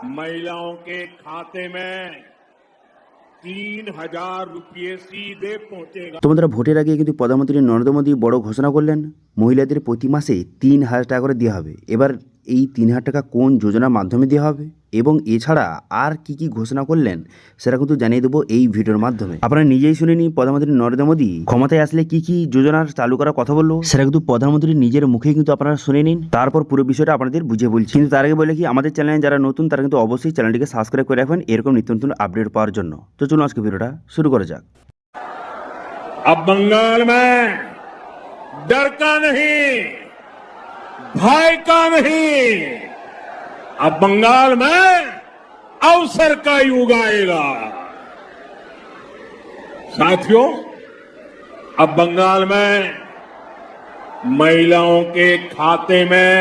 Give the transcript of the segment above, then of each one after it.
महिलाओं के खाते में 3,000 रुपये सीधे पहुंचेगा। তো বন্ধুরা, ভোটের আগে কিন্তু প্রধানমন্ত্রী নরেন্দ্র মোদী বড় ঘোষণা করলেন, মহিলাদের প্রতি মাসে 3,000 টাকা করে দেওয়া হবে। এবার এই 3,000 টাকা কোন যোজনার মাধ্যমে দেওয়া হবে এবং এছাড়া আর কি কি ঘোষণা করলেন সেটা কিন্তু জানিয়ে দেবো এই ভিডিওর মাধ্যমে। আপনারা নিজেই শুনে নিন, প্রধানমন্ত্রী নরেন্দ্র মোদী ক্ষমতায় আসলে কি কি যোজনার চালু করার কথা বললো সেটা কিন্তু প্রধানমন্ত্রী নিজের মুখেই কিন্তু আপনারা শুনে নিন, তারপর পুরো বিষয়টা আপনাদের বুঝিয়ে বলছি। কিন্তু তার আগে বলে কি, আমাদের চ্যানেলে যারা নতুন তারা কিন্তু অবশ্যই চ্যানেলটিকে সাবস্ক্রাইব করে রাখবেন এরকম নিত্য নতুন আপডেট পাওয়ার জন্য। তো চলুন আজকে ভিডিওটা শুরু করা যাক। अब बंगाल में डर का नहीं, भय का नहीं, अब बंगाल में अवसर का युग आएगा। साथियों, अब बंगाल में महिलाओं के खाते में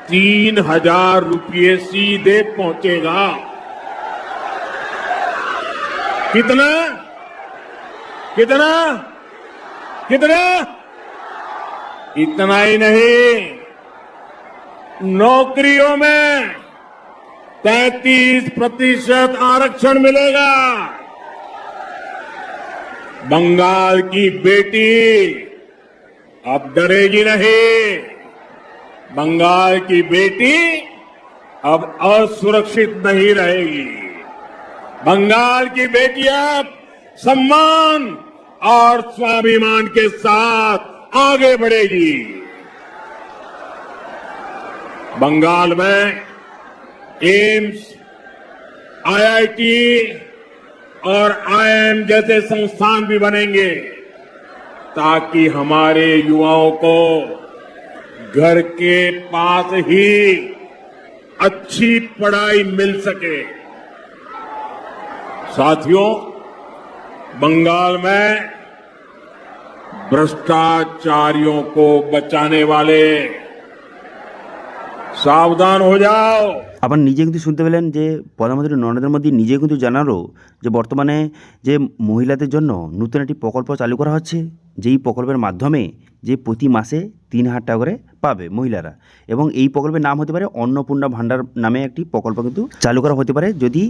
3,000 रुपये सीधे पहुंचेगा। कितना कितना कितना? इतना ही नहीं, नौकरियों में 33% आरक्षण मिलेगा। बंगाल की बेटी अब डरेगी नहीं, बंगाल की बेटी अब असुरक्षित नहीं रहेगी। बंगाल की बेटी अब सम्मान और स्वाभिमान के साथ आगे बढ़ेगी। बंगाल में एम्स, आईआईटी और आईआईएम जैसे संस्थान भी बनेंगे ताकि हमारे युवाओं को घर के पास ही अच्छी पढ़ाई मिल सके। साथियों, बंगाल में भ्रष्टाचारियों को बचाने वाले सावधान हो जाओ। আবার নিজে কিন্তু শুনতে পেলেন যে প্রধানমন্ত্রী নরেন্দ্র মোদী নিজে কিন্তু জানালো যে বর্তমানে যে মহিলাদের জন্য নতুন একটি প্রকল্প চালু করা হচ্ছে, যেই প্রকল্পের মাধ্যমে যে প্রতি মাসে 3,000 টাকা করে পাবে মহিলারা, এবং এই প্রকল্পের নাম হতে পারে অন্নপূর্ণা ভাণ্ডার নামে একটি প্রকল্প কিন্তু চালু করা হতে পারে যদি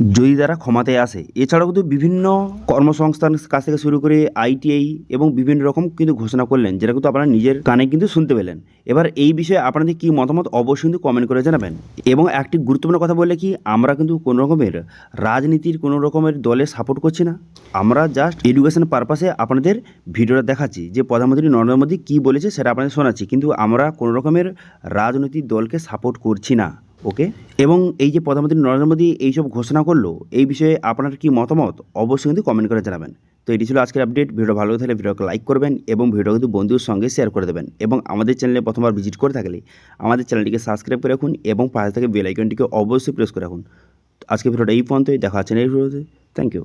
তারা ক্ষমতায় আসে। এছাড়াও কিন্তু বিভিন্ন কর্মসংস্থান কাছ থেকে শুরু করে আইটিআই এবং বিভিন্ন রকম কিন্তু ঘোষণা করলেন, যেটা কিন্তু আপনারা নিজের কানে কিন্তু শুনতে পেলেন। এবার এই বিষয়ে আপনাদের কি মতামত অবশ্যই কিন্তু কমেন্ট করে জানাবেন। এবং একটি গুরুত্বপূর্ণ কথা বললে কি, আমরা কিন্তু কোনো রকমের রাজনীতির কোনো রকমের দলে সাপোর্ট করছি না, আমরা জাস্ট এডুকেশন পারপাসে আপনাদের ভিডিওটা দেখাচ্ছি যে প্রধানমন্ত্রী নরেন্দ্র মোদী কী বলেছে সেটা আপনাদের শোনাচ্ছি, কিন্তু আমরা কোনো রকমের রাজনৈতিক দলকে সাপোর্ট করছি না। ওকে, এবং এই যে প্রধানমন্ত্রী নরেন্দ্র মোদী এইসব ঘোষণা করলো, এই বিষয়ে আপনার কি মতামত অবশ্যই কিন্তু কমেন্ট করে জানাবেন। তো এটি ছিল আজকের আপডেট। ভিডিও ভালো থাকলে ভিডিওকে লাইক করবেন এবং ভিডিও কিন্তু বন্ধুদের সঙ্গে শেয়ার করে দেবেন, এবং আমাদের চ্যানেলে প্রথমবার ভিজিট করে থাকলে আমাদের চ্যানেলটিকে সাবস্ক্রাইব করে রাখুন এবং পাশে থেকে বেল আইকনটিকে অবশ্যই প্রেস করে রাখুন। আজকে ভিডিওটা এই পর্যন্তই, দেখা হচ্ছে নেক্সট ভিডিওতে। Thank you.